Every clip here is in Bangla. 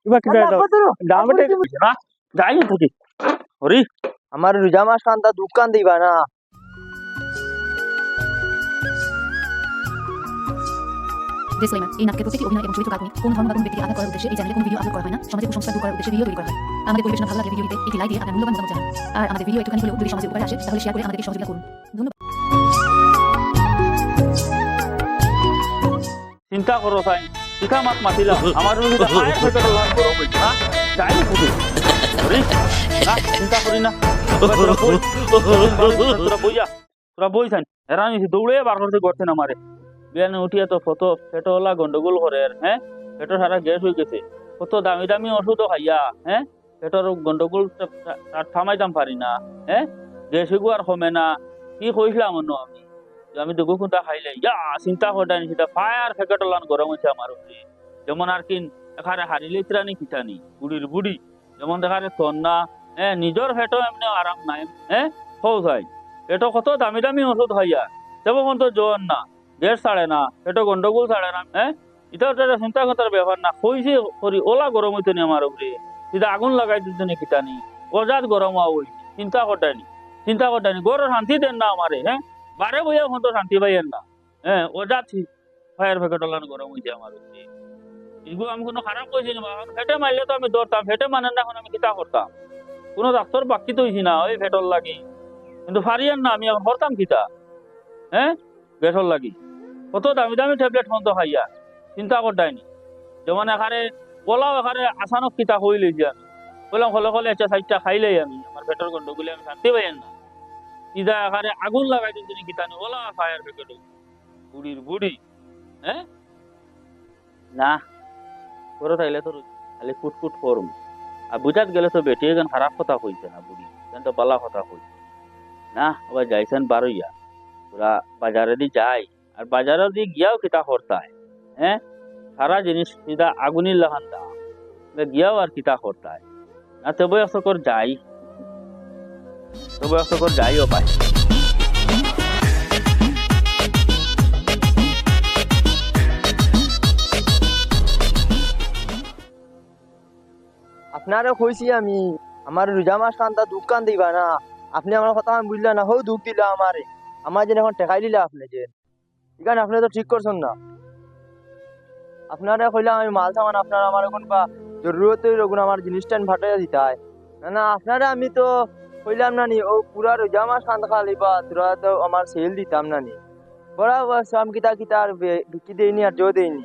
ইবা কি দামতে না যাই তুই হরি আমার রোজা মাস কান্দা দোকান দিবা না ডিসক্লেমার এই নাটকের প্রতিটি অভিনয় এবং চরিত্র কাল্পনিক কোন ধর্ম বা কোন ব্যক্তিকে আঘাত করার উদ্দেশ্যে এই চ্যানেলে কোনো ভিডিও আপলোড করা হয় না সমাজে কুসংস্কার দূর করার উদ্দেশ্যে ভিডিও তৈরি করা হয় আমাদের পরিবেশনা ভালো লাগলে ভিডিওতে একটি লাইক দিয়ে আপনার মূল্যবান মতামত জানান আর আমাদের ভিডিও একটুখানি হলেও যদি সমাজে উপকারে আসে তাহলে শেয়ার করে আমাদেরকে সহযোগিতা করুন ধন্যবাদ চিন্তা করো তাই শিখা মাত মাতিলাম আমার রুজি তো পায় হয়তো লাভ করো বলছি না যাই তুই হরি না চিন্তা করি না তোরা বই থান এরা দৌড়ে বার করতে করতেন আমারে বিয়ানে উঠিয়া তো ফটো ফেটোলা গন্ডগোল করে হ্যাঁ পেটো সারা গ্যাস হয়ে গেছে কত দামি দামি ওষুধও খাইয়া হ্যাঁ পেটোর গন্ডগোল থামাইতাম পারি না হ্যাঁ গ্যাস হয়ে আর কমে না কি কইছিলাম অন্য আমি দুগু খুঁটা খাইলে ইয়া চিন্তা করতেন সেটা ফায়ার ফেকেটলান গরম হয়েছে আমার উপরে যেমন আর কি এখানে হারিলে ত্রানি খিচানি বুড়ির বুড়ি যেমন দেখারে তন্না হ্যাঁ নিজের ফেটো এমনি আরাম নাই হ্যাঁ হও যাই পেটো কত দামি দামি ওষুধ খাইয়া তখন তো জ্বর না গ্যাস ছাড়ে না পেটো গন্ডগোল ছাড়ে না হ্যাঁ এটা চিন্তা করার ব্যাপার না কইছে করি ওলা গরম হইতো নি আমার উপরে সেটা আগুন লাগাই দিত নি খিচানি অজাত গরম হওয়া ওই চিন্তা করতানি গরম শান্তি দেন না আমারে হ্যাঁ বারে বইয়া এখন তো শান্তি পাইয়েন না হ্যাঁ অজাত ফায়ার ফেকেটলান গরম হয়েছে আমার উপরে এগুলো আমি কোনো খারাপ কইছি না ফেটে মারলে তো আমি ধরতাম ফেটে মানে না এখন আমি কিতা করতাম কোনো ডাক্তার বাকি তো হইছি না ওই ফেটর লাগি কিন্তু ফারিয়ান না আমি এখন করতাম কিতা হ্যাঁ গ্যাসর লাগি কত দামি দামি ট্যাবলেট হন তো খাইয়া চিন্তা করতাইনি যেমন এখানে পোলাও এখানে আসানক কিতা হই লইছি আমি বললাম হলে হলে একটা সাইডটা খাইলেই আমি আমার পেটের গন্ডগুলি আমি শান্তি পাইয়েন না ইদা এখানে আগুন লাগাই দিন তিনি কিতা নি ওলা ফায়ার ফেকেট বুড়ির বুড়ি হ্যাঁ না করে তাইলে তো খালি কুটকুট করুম আর বুঝাত গেলে তো বেটি এখান খারাপ কথা হইছে না বুড়ি এখান তো পালা কথা হইছে না আবার যাইছেন বারইয়া ওরা বাজারে দিয়ে যায় আর বাজারে দিয়ে গিয়াও কিতা করতায় হ্যাঁ সারা জিনিস সিধা আগুনের লাগান দাও গিয়াও আর কিতা করতায় না তবে একশো কর যাইও পাই আপনারে কইছি আমি আমার রোজা মাস কান্দা দোকান দিবা না আপনি আমার কথা আমি বুঝলেন না হো দুঃখ দিলা আমারে আমার যেন এখন টেকাই দিলা আপনি যে এখানে আপনি তো ঠিক করছেন না আপনারা কইলাম আমি মাল সামান আপনারা আমার এখন বা জরুরতের ওগুলো আমার জিনিসটা ভাটাইয়া দিতে হয় না আপনারা আমি তো কইলাম না নি ও পুরা রোজা মাস কান্দা খালি বা তোরা তো আমার সেল দিতাম না নি বড়া সাম কিতা কিতা আর বিক্রি দেয়নি আর জো দেয়নি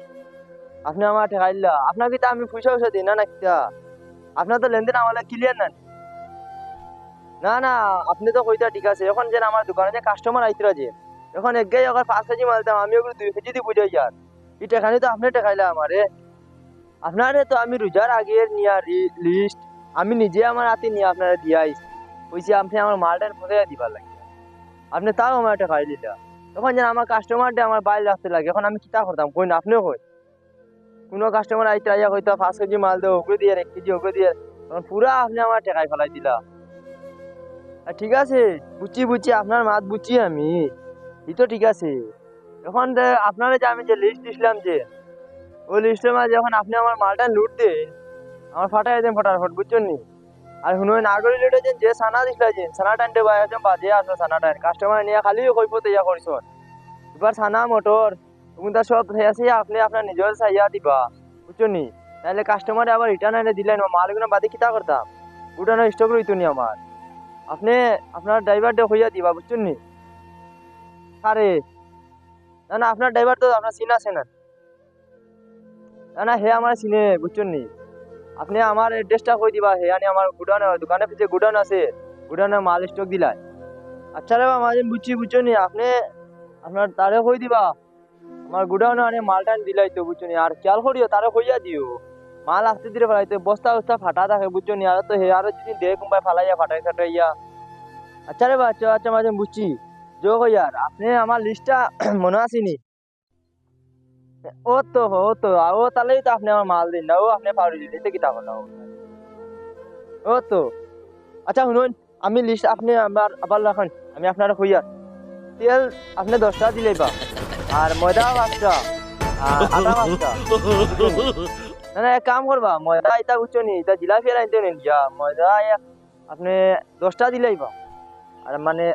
আপনি আমার ঠেকাই দিলা আপনার কিতা আমি পয়সা দিই না কিতা আপনার তো লেনদেন আমার ক্লিয়ার না আপনি তো কইতা ঠিক আছে এখন যেন আমার দোকানে যে কাস্টমার আইতরা যে এখন এক গাই আবার 5 কেজি মাল দাম আমি ওগুলো 2 কেজি দিয়ে বুঝাই যার এটা এখানে তো আপনি টেকাইলা আমারে আপনারে তো আমি রোজার আগের নিয়া লিস্ট আমি নিজে আমার হাতে নিয়ে আপনারা দিয়াই কইছি আপনি আমার মালটার পরে দিবার লাগে আপনি তাও আমার টেকাই দিলা তখন যেন আমার কাস্টমারটা আমার বাইরে রাখতে লাগে এখন আমি কিতা করতাম কই না আপনিও কই কোনো কাস্টমার আইতে আইয়া হয়তো 5 কেজি মাল দেও ওগুলো দিয়ে 1 কেজি ওগুলো দিয়ে তখন পুরা আপনি আমার টেকাই ফেলাই দিলা ঠিক আছে বুঝছি আপনার মাত বুঝছি আমি এই তো ঠিক আছে এখন আপনারা যে আমি যে লিস্ট দিছিলাম যে ওই লিস্টের মাঝে যখন আপনি আমার মালটা লুট দেন আমার ফাটাই দেন ফটাফট বুঝছেন নি আর শুনুন আগের লুটে যে সানা দিছিল যে সানা টানতে বাজে আসো সানা টান কাস্টমার নিয়ে খালি কইপতে ইয়া করছ এবার সানা মোটর ওগুলা সব আছে আপনি আপনার নিজের চাইয়া দিবা বুঝছেন নি তাহলে কাস্টমারে আবার রিটার্ন এনে দিলেন মালগুলো বাদে কিতা করতাম ওটা না স্টক রইতো নি আমার আপনি আপনার ড্রাইভারটা হইয়া দিবা বুঝছেন নি আরে না আপনার ড্রাইভার তো আপনার চিনা আছে না হে আমার চিনে বুঝছেন নি আপনি আমার এড্রেসটা কই দিবা হে আনি আমার গুডাউন দোকানের পিছে গুডাউন আছে গুডাউনে মাল স্টক দিলাই আচ্ছা রে বাবা আমি বুঝছেন নি আপনি আপনার তারে কই দিবা আমার গুডাউনে আনি মালটা দিলাই তো বুঝছেন নি আর খেয়াল করিও তারে কইয়া দিও মাল আসতে দিলে ফেলাইতে বস্তা ফাটা থাকে বুঝছো নি আর তো হে আর যদি দেখ কোনবাই ফালাইয়া ফাটাইয়া আচ্ছা রে আচ্ছা মাঝে বুঝছি জো ইয়ার আপনি আমার লিস্টটা মনে আসেনি ও তাহলেই তো আপনি আমার মাল দিন না ও আপনি পাউরি দিতে কি তা হলো ও তো আচ্ছা শুনুন আমি লিস্ট আপনি আমার আবার রাখুন আমি আপনার কইয়ার তেল আপনি 10টা দিলেই বা আর ময়দা 5টা আর আটা 5টা না না এক কাম করবা ময়দা এটা বুঝছো নি এটা জিলাপি আনতে নেন গিয়া ময়দা আপনি 10টা দিলেই পাও আর মানে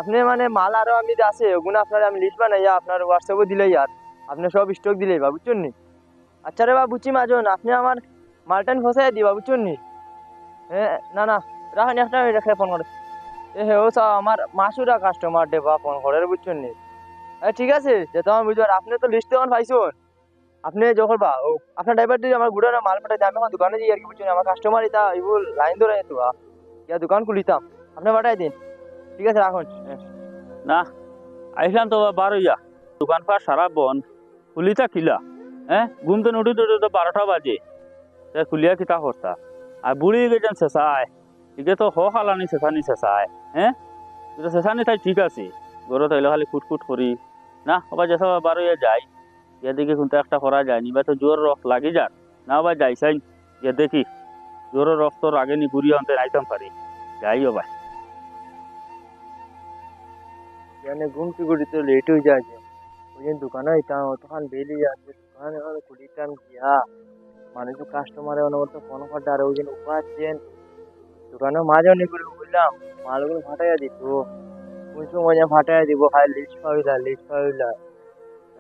আপনি মানে মাল আরো আমি যে আছে ওগুলো আপনার আমি লিস্ট বানাইয়া আপনার হোয়াটসঅ্যাপে দিলেই আর আপনি সব স্টক দিলেই বা বুঝছেন নি আচ্ছা রে বা বুঝছি মাজন আপনি আমার মালটান ফসাই দিবা বুঝছেন নি হ্যাঁ না না রাখেন একটা রেখে ফোন করে হে ও সা আমার মাসুরা কাস্টমার দেবা ফোন করে বুঝছেন নি ঠিক আছে যে তোমার বুঝবেন আপনি তো লিস্ট তখন পাইছুন আপনি যখন বা ও আপনার ড্রাইভার দিয়ে আমার গুড়ানো মাল পাঠাই আমি এখন দোকানে যাই আর কি বুঝছেন আমার কাস্টমার এটা এগুলো লাইন ধরে তো ইয়া দোকান খুলিতাম আপনি পাঠাই দিন ঠিক আছে রাখুন না আইলাম তো বারোইয়া দোকানপাট সারা বন খুলিতা খিলা হ্যাঁ ঘুমতে উঠি তো 12টা বাজে খুলিয়া কিতা করতা আর বুড়ি গেছেন শেষায় একে তো হালানি শেষানি শেষায় হ্যাঁ এটা শেষানি তাই ঠিক আছে গরু তাইলে খালি ফুটফুট করি না আবার যেসব বারোইয়া যাই এদিকে কিন্তু একটা করা যায়নি বা তো জোর রক্ত লাগি যাক না আবার যাই চাই যে দেখি জোর রক্ত আগে নি ঘুরিয়ে আনতে আইতাম পারি যাইও ভাই মানে ঘুম কি করি তো লেট হয়ে যায় ওই দিন দোকানে হইতাম তখন বেলি যাচ্ছে দোকানে খুলিতাম গিয়া মানুষ কাস্টমারে অনবরত ফোন করতে আর ওই দিন উপাচ্ছেন দোকানে মাঝে অনেক করে বললাম মালগুলো ফাটাইয়া দিত কোন সময় ফাটাইয়া দিব খাই লিস্ট পাইলা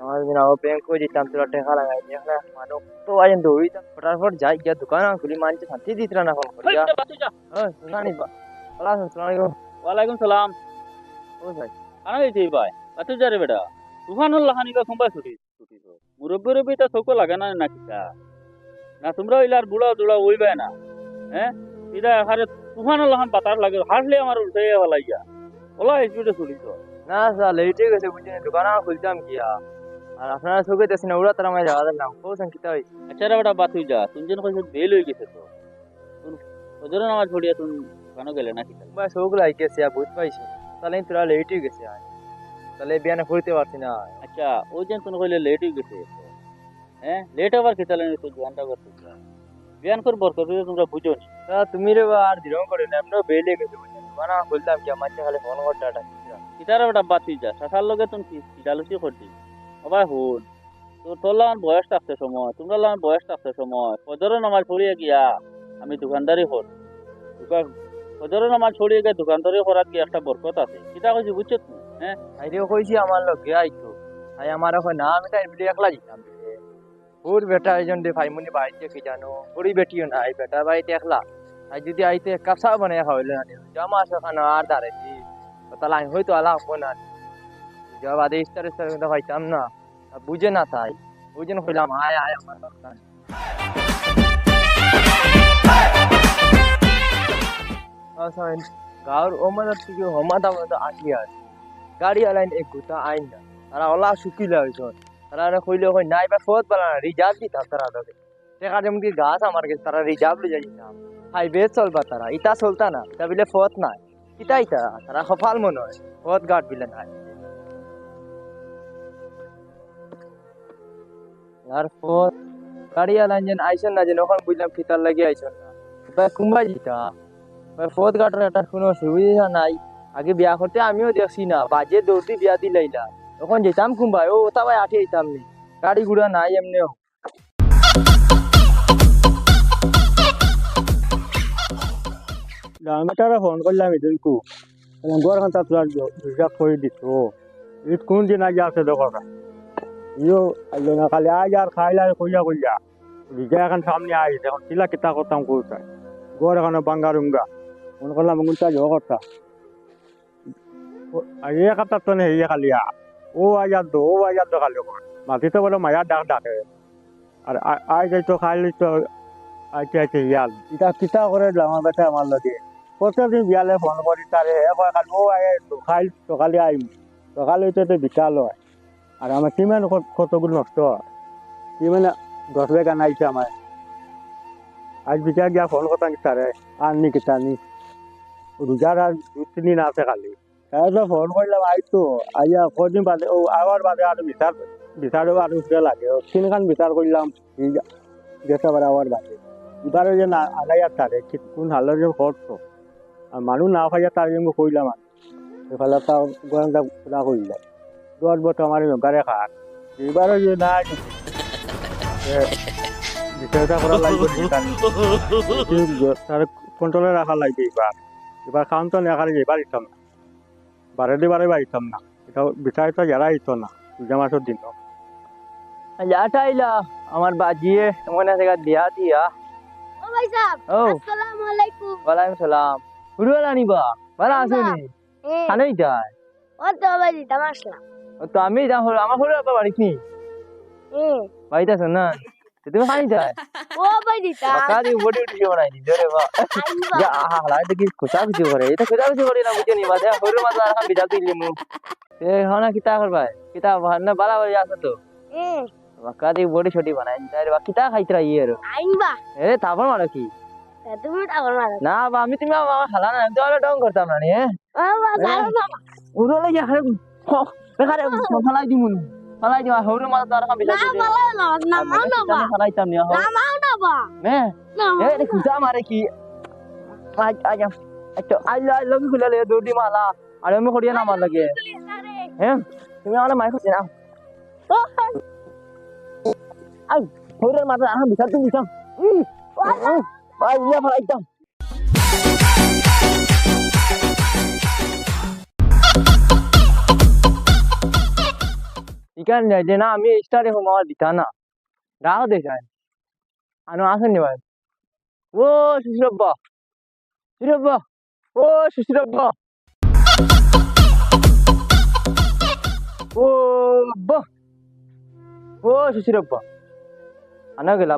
আমার দিন আবার ব্যাংক করে দিতাম তোরা টাকা লাগাই দেখলে মানুষ তো আজ দৌড়িতাম ফটাফট যাই গিয়া দোকান খুলি মানছে শান্তি দিত না ফোন করিয়া শুনানি ওয়ালাইকুম সালাম ও ভাই আনা গেছি ভাই বাতু যা রে বেটা তুফানুল লাহানি বা সোমবার ছুটি তো মুরব্বী তা চোখ লাগে না নাকি না তোমরা ইলার বুড়া দুড়া ওইবে না হ্যাঁ এটা এখানে তুফানুল লাহান বাতার লাগে হাসলে আমার উল্টে ফেলাইয়া ওলা স্পিডে ছুটি তো না স্যার লেটে গেছে বুঝছেন দোকান খুলতাম গিয়া আর আপনারা চোখে দেখছেন না ওরা তারা আমার যাওয়া দিলাম কোথাও কিতা হয়েছে আচ্ছা রে বেটা বাতুই যা তুমি যেন কইছো বেল হয়ে গেছে তো ওদের আমার ছড়িয়া তুমি কেন গেলে নাকি ভাই চোখ লাগিয়েছে আর বুঝ পাইছি তাহলে তোরা লেট হয়ে গেছে তাহলে বিয়ানে করতে পারছি না আচ্ছা ওই যে তুমি কইলে লেট হয়ে গেছে হ্যাঁ লেট আবার কি তাহলে তো জোয়ানটা করতে বিয়ান কর বর করে তোমরা বুঝো নি তা তুমি রে আর দিরম করে না এমন বেলে গেছে বুঝছেন দোকান খুলতাম গিয়া মাঝে খালি ফোন করতে কিতারে বেটা বাতি যা শাসার লগে তুমি কিডালুচি করছি আবার হুন তো তোর লাগান বয়স থাকতে সময় তোমরা লাগান বয়স থাকতে সময় ফজরের নামাজ পড়িয়ে গিয়া আমি দোকানদারি হল ফজরের নামাজ ছড়িয়ে গিয়ে দোকানদারি করার কি একটা বরকত আছে কিতা কইছি বুঝছো তুমি হ্যাঁ আইরে কইছি আমার লগে আইতো আই আমার এখন না আমি তাই বলি একলা যেতাম ওর বেটা একজন দে ভাইমুনি বাড়িতে কি জানো ওরই বেটিও না এই বেটা বাড়িতে একলা আর যদি আইতে কাপসা বানায় খাওয়াইলে না জামা আছে খানা আর দাঁড়াইছি তাহলে আমি হয়তো আলা হবো না যা বাদে ইস্তার কিন্তু পাইতাম না বুঝে না তাই ওই জন্য কইলাম আয় আয় আমার দোকান গাঁৱৰ অমানত কি হমাত আমাদের আটি আছে গাড়ি আলাইন এক গোটা আইন না তারা ওলা শুকিলা হয়েছে তারা কইলে কই নাই বা ফত পালা না রিজার্ভ দিতাম তারা আগে টেকা যেমন কি গাছ আমার কাছে তারা রিজার্ভ লই যাইতাম হাইওয়ে চলবা তারা ইটা চলতা না তা বিলে ফত নাই ইটা ইটা তারা সফল মনে হয় ফত গাট বিলে নাই আর ফত গাড়ি আলাইন যেন আইসেন না যেন ওখানে বুঝলাম ফিতার লাগিয়ে আইসেন না এবার কুম্বা জিতা ফত গাটের একটা কোনো সুবিধা নাই আগে বিয়া করতে আমিও দেখছি না বাজে দৌড়তে বিয়া দিলাইলা তখন যেতাম কুম্বাই ও তা ভাই আঠে যেতাম নি গাড়ি ঘোড়া নাই এমনিও ডাক্তারে ফোন করলাম এদিনকু গড় খান তোরা রিজার্ভ করে দিত ঈদ কোন দিন আগে আছে দেখো ইও আইলো না খালি আজ আর খাইলা কইয়া রিজা এখন সামনে আই এখন কিলা কিতা করতাম কোথায় গড় এখানে বাঙ্গারুঙ্গা ফোন করলাম কোনটা জো করতা আর এক হাত তো নেই খালি ও আজাদ দো খালি মাটিতে বলে মায়া ডাকে আর আই যাইতো খাইলি তো আইতে ইয়াল ইটা কিতা করে আমার বেটা আমার লগে প্রত্যেকদিন বিয়ালে ফোন করি তারে খালি ও খাই সকালে আইম সকালে তো বিকাল হয় আর আমার কিমান কতগুলো নষ্ট হয় কি মানে 10 বেগা নাইছে আমার আজ বিচার গিয়া ফোন করতাম তারে আননি কিতা নি রোজার আর 2-3 দিন আছে খালি তারপর ফোন করলাম আইতো আইয়া কদিন বাদে ও আবার বাদে আর বিচারও আর উঠতে লাগে তিনখান বিচার করলাম গেছে আবার আবার বাদে এবারে যে না আগাইয়া তারে কোন হালের যে করতো আর মানুষ না খাইয়া তার জন্য কইলাম আর সেফালে তাও গোয়াংটা খোলা কইলাম 10 বছর আমার গাড়ি খাট এবারে যে না বিষয়টা করা লাগবে তার কন্ট্রোলে রাখা লাগবে এবার কাম তো নেখারে এবার ইতাম না বারে ইতাম না এটা বিচারিত যারা ইতো না পূজা মাসের দিন আইলা আমার বাজিয়ে এমন আছে দিয়া দিয়া ও ভাই সাহেব ও আসসালামু আলাইকুম ওয়ালাইকুম সালাম হুরুয়ালা নিবা ভালো আছো নি খানে যায় ও তো ভাই দিতাম আসলাম তো আমি যা হলো আমার হলো বাড়ি কি বাড়িতে আছো না তো তুমি খানি যায় ও ভাই দিতাম কাজ বডি উঠি বানাই দি রে বা যা হালা দেখি কোথা কিছু করে এটা কোথা কিছু করে না বুঝে নি বাদে হলো মাঝে আর বিদা দিলি মু এ হনা কিতা করবাই কিতা ভান্না বালা বাড়ি আছে তো কাদি বডি ছটি বানাই তাই বা কিতা খাইতরা ইয়ের আইনবা এ তারপর মারো কি তুমি তাগর মারো না বা আমি তুমি আমার খালা না আমি তো আলো ডং করতাম না নি ও বাজার না উড়লে যা খারে বেকারে ফালাই দিমু ফালাই দিমা হরু মাছ তার কাম বিদা দিই না মাও না বা ফালাইতাম নি না মাও না বা নে না এ কিতা মারে কি আজ আচ্ছা আই লভ ইউ খুলে দৌড়ি মালা আর আমি করিয়া না মার লাগে হ্যাঁ তুমি আমার মাইক না আই হরুর মাছ আর বিশাল তুমি দিতাম ভাই ইয়া ফালাইতাম ইকান যে না আমি স্টারে হোম আমার দিতা না রাও দেখায় আনো আসেন নি ভাই ও সুশিরব্বা ও সুশিরব্বা ও বা ও সুশিরব্বা আনা গেলা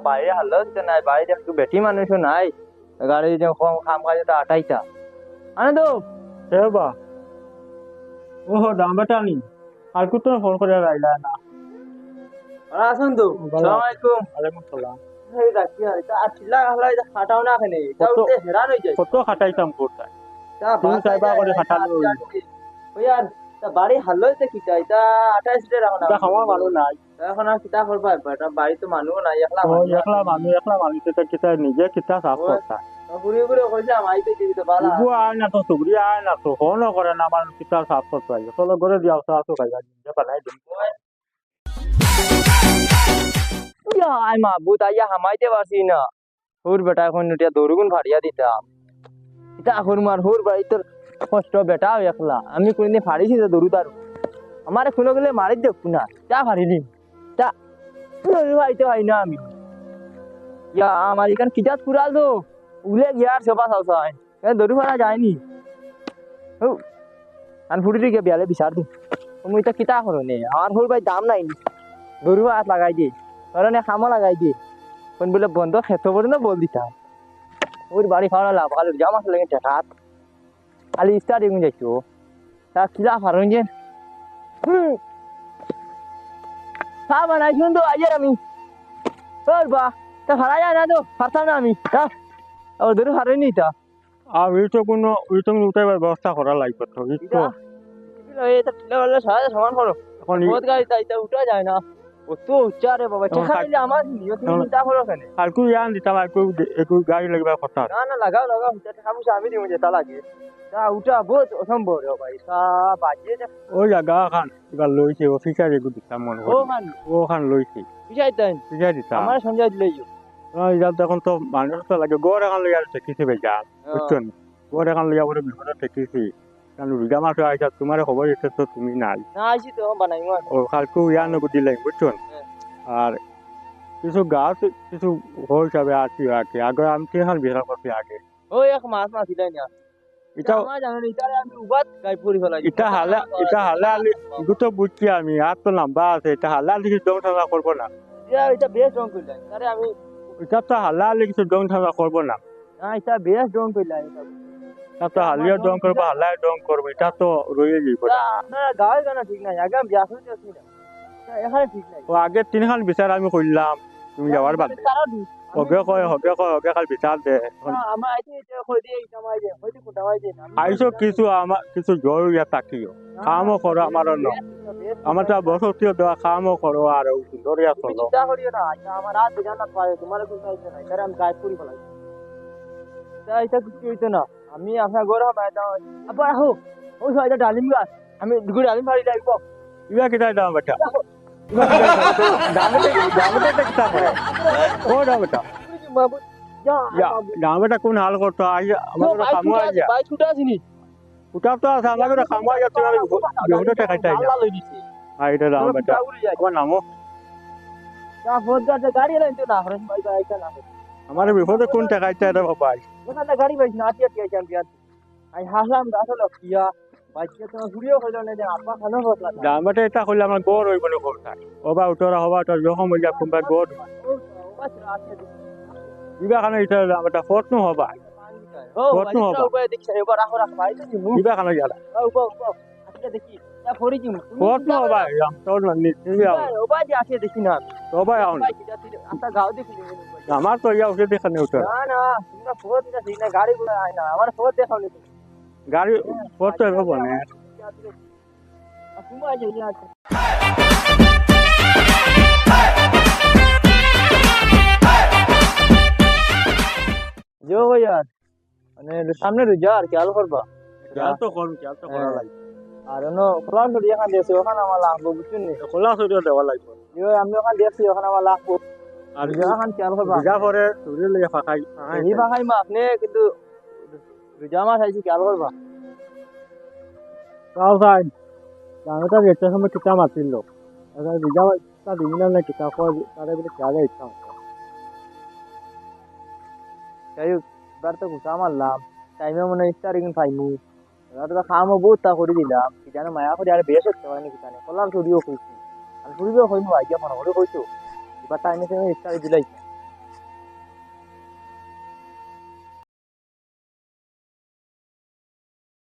বাইরে হাল্লো দিতে নাই বাইরে একটু বেটি মানুষও নাই গাড়ি যে খাম খাইতে তা আটাইতা আনে তো এ বা ও দাম বেটা নি আর কত ফোন করে রাইলা না আসুন তো আসসালামু আলাইকুম ওয়ালাইকুম সালাম এই দেখি এটা চিল্লা হালা এটা খাটাও না খানে এটা উঠে হেরান হয়ে যায় কত খাটাইতাম কোথায় তা তুমি সাইবা করে খাটালো ওই আর তা বাড়ি হাল্লো এটা কি চাই তা 28 টাকা রাখো না এটা খাওয়া মানুষ নাই এখন আর কিতা করবা এটা বাড়ি তো মানুষ নাই একলা ও একলা মানুষ তো কিতা নিজে কিতা সাফ করতা ঘুরে ঘুরে কইছে আমি তো দিবি তো বালা ইগু আয় না তো সুগরি আয় না তো হনো করে না আমার কিতা সাফ করতা চলো ঘরে দিও সাফ খাইবা যে বানাই দিন ইয়া আই মা বুত আইয়া হামাইতে পারছি না হুর বেটা এখন নটিয়া দৌড়গুন ফাড়িয়া দিতাম এটা হুর মার হুর বাড়ি তোর কষ্ট বেটা একলা আমি কোনদিন ফাড়িছি তো দৌড়ু তার আমারে খুলে গেলে মারি দেখু না চা ফাড়িলি চা ভাইতে হয় না আমি ইয়া আমার এখানে কিটাত ফুরাল তো উলে গিয়ার সবা সাউসাই দৌড়ু ফাড়া যায়নি ও আন ফুটি গিয়ে বিয়ালে বিচার দি তুমি তো কিতা করো নে আমার হুর ভাই দাম নাই দৌড়ু হাত লাগাই দি কারণ খামা লাগাই দি কোন বলে বন্ধ খেতে পর্যন্ত বল দিতাম ওর বাড়ি খাওয়া লাভ খালি জামা লাগে টেকাত খালি স্টার্টিং যাইতো তা কিলা ফারুন যে চা বানাই শুন তো আজের আমি তোর বা তা ফারা যায় না তো ফারতাম না আমি তা ওর ধরে ফারুনি তা আর ওই তো উঠাইবার ব্যবস্থা করা লাগবে তো কিলো এটা কিলো হলে সমান করো এখন বহুত গাড়ি তাই তা উঠা যায় না ও তো উচ্চারে বাবা টেকা দিলে আমার নিয়ে তুমি চিন্তা করো কেন কালকে ইয়ান দিতাম একটু গাড়ি লাগবে কথা না না লাগাও টাকা পয়সা আমি দিব যেটা লাগে তা উঠা বহুত অসম্ভব রে ভাই তা বাজিয়ে যা ওই জায়গা খান এবার লইছে অফিসার এগুলো দিতাম মনে ও করি মান ও খান লইছে পিছাই তাই পিছাই দিতাম আমার সঞ্জয় দিলেই এখন তো মানুষ তো লাগে গড় এখন লইয়া ঠেকিছে বেজাল বুঝছেন গড় এখন লইয়া বলে বিপদে ঠেকিছি কারণ রোজা মাস আইসা তোমার খবর এসে তো তুমি নাই না আইছি তো বানাই মা ও কালকে ইয়ান দিলে বুঝছেন আর কিছু গাছ কিছু হিসাবে আছি আগে আগে আমি এখন বিড়াল করছি আগে ও এক মাস মাস দিলাই না এটা আমার জানো এটা আমি উবাত গাই পড়ি ফেলাই এটা হালে আলি এগুলো তো বুঝছি আমি আর তো লম্বা আছে এটা হালে আলি কিছু দম ঠান্ডা করবো না এটা বেশ রং কইলাই আরে আমি এটা তো হালে আলি কিছু দম ঠান্ডা করবো না না এটা বেশ রং কইলাই এটা তো হালিয়া দম করবো হালায় দম করবো এটা তো রয়ে যাইব আপনারা গায়ে গানা ঠিক নাই আগে আমি বিয়া করতে আসি না এখানে ঠিক নাই ও আগে তিনখান বিচার আমি করলাম তুমি যাওয়ার বাদে হগে কাল বিচার দে আমার আইতে এটা কই দিয়ে এটা মাই দে হইতে কোটা মাই দে আইসো কিছু আমার কিছু জয় ইয়া থাকিও কামও করো আমার ন আমার তো বসতি দেওয়া কামও করো আর সুন্দর ইয়া চলো চিন্তা করিও না আমার রাত জানা পারে তোমার কোন চাইছে না কারণ আমি গায়ে পড়ি ফেলাই তাই এটা কিছু হইতো না আমি আপনার ঘর হবে আবার আহো ওই এটা ডালিম গাছ আমি দুগুড়ি ডালিম ফাড়ি লাগবো ইয়া কিটা দাম বেটা ডাবেটা কিতা করে ও ডাবেটা ডাবেটা কোন হাল করতো আজ আমাদের খামো আজ ভাই ছুটা আছিনি উঠার তো আছে আমাদের খামো আজ তোমার বিহুটা টাকাইতে আইয়া আল্লাহ লই দিছে আইটা ডাবেটা আমার নামও যা ফোন করতে গাড়ি লাইন তো না হরেন ভাই ভাই না আমার বিপদে কোন টাকাইতে এটা বাবা ওখানে গাড়ি পাইছ না আটিয়া টিয়া চ্যাম্পিয়ন আই হাসলাম আসলে কিয়া বাইকে তো ঘুরিও হইল না যে আপা খানো বসলা ডাবেটা এটা করলে আমার গড় হইব না কোনটা ওবা উঠরা হবা তো যখন হইয়া কোনবা গড় ইবা খানে এটা ডাবেটা ফটনো হবা ও ফটনো হবা উপায় দেখছ এবার রাখো রাখো ভাই তো দিমু ইবা খানে গেলা উপায় উপায় আজকে দেখি তা ফরি দিমু ফটনো হবা তোর নিবি উপায় যে আছে দেখি না সবাই আউন আচ্ছা গাও দেখি আমার তো ইয়া উঠে দেখানে উঠে না না তোমরা ফোন দিছি না গাড়ি গুলো আয় না আমার ফোন দেখাও নি গাড়ি ফটো হইব বনে তুমি আজ ইয়া আছে जो हो यार মানে সামনে রোজার খেয়াল করবা খেয়াল তো করা লাগবে আর অন্য খোলা সরি এখান দিয়েছে ওখানে আমার লাগবো বুঝছেন নি খোলা সরিয়ে দেওয়া লাগবে আমি ওখানে দেখছি ওখানে আমার লাগবো আর রোজা খান খেয়াল করবা রোজা পরে চুরি লিয়ে ফাঁকাই এই ভাগাই মা আপনি কিন্তু রোজা মাস আইছি খেয়াল করবা তাও সাইন জানোটা যেতে সময় কিতা মাতিল এবার রোজা তা দিন না কিতা কয় তারে বলে খেয়ালে ইচ্ছা যাই হোক এবার তো গুছা মারলাম টাইমে মনে ইফতার কিন্তু পাইনি এবার তো খামো বহুত তা করে দিলাম কি জানো মায়া করে আর বেশ হচ্ছে মানে কি জানে কলার সরিও কইছি আর সরিও কইনো আইডিয়া মনে করে কইছো এবার টাইমে ইফতার দিলাই